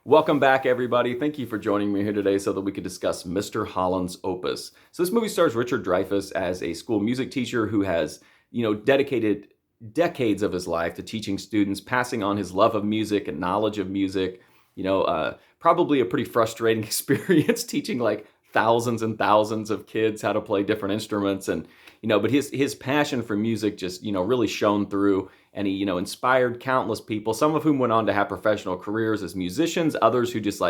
Welcome back, everybody. Thank you for joining me here today so that we could discuss Mr. Holland's Opus. So this movie stars Richard Dreyfuss as a school music teacher who has, dedicated decades of his life to teaching students, passing on his love of music and knowledge of music. Probably a pretty frustrating experience teaching like thousands and thousands of kids how to play different instruments, and but his passion for music just really shone through, and he inspired countless people, some of whom went on to have professional careers as musicians, others who just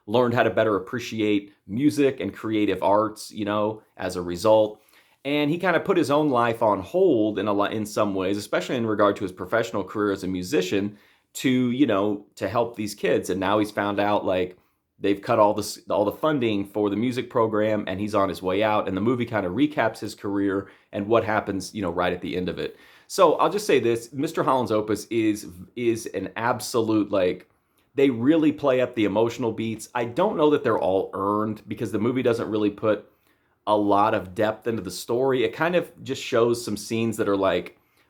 learned how to better appreciate music and creative arts as a result. And he kind of put his own life on hold in some ways, especially in regard to his professional career as a musician, to help these kids. And now he's found out like they've cut all the funding for the music program, and he's on his way out. And the movie kind of recaps his career and what happens right at the end of it. So I'll just say this: Mr. Holland's Opus is an absolute, they really play up the emotional beats. I don't know that they're all earned because the movie doesn't really put a lot of depth into the story. It kind of just shows some scenes that are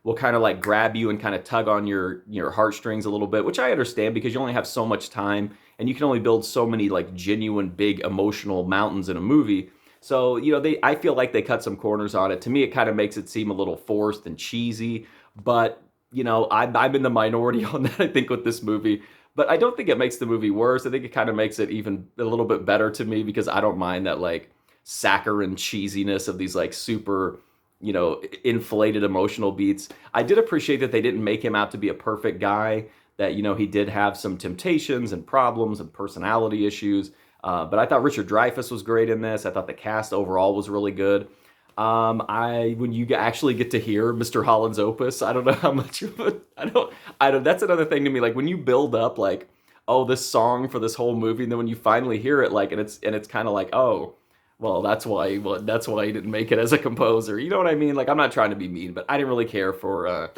will kind of grab you and kind of tug on your heartstrings a little bit, which I understand because you only have so much time and you can only build so many genuine big emotional mountains in a movie. So, I feel like they cut some corners on it. To me, it kind of makes it seem a little forced and cheesy, but I'm in the minority on that, I think, with this movie. But I don't think it makes the movie worse. I think it kind of makes it even a little bit better to me because I don't mind that saccharine cheesiness of these super inflated emotional beats. I did appreciate that they didn't make him out to be a perfect guy, that he did have some temptations and problems and personality issues. But I thought Richard Dreyfuss was great in this. I thought the cast overall was really good. When you actually get to hear Mr. Holland's Opus, I don't know how much of it. I don't. That's another thing to me. When you build up oh, this song for this whole movie, and then when you finally hear it, and it's kind of oh, well, that's why he didn't make it as a composer. You know what I mean? I'm not trying to be mean, but I didn't really care for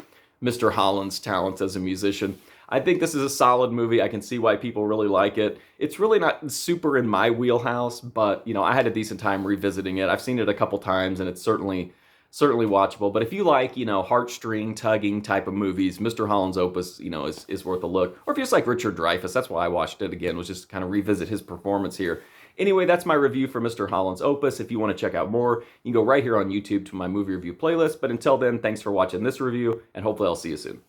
Mr. Holland's talents as a musician. I think this is a solid movie. I can see why people really like it. It's really not super in my wheelhouse, but I had a decent time revisiting it. I've seen it a couple times, and it's certainly watchable. But if you like heartstring tugging type of movies, Mr. Holland's Opus is worth a look. Or if you just like Richard Dreyfuss, that's why I watched it again, was just to kind of revisit his performance here. Anyway, that's my review for Mr. Holland's Opus. If you want to check out more, you can go right here on YouTube to my movie review playlist. But until then, thanks for watching this review, and hopefully I'll see you soon.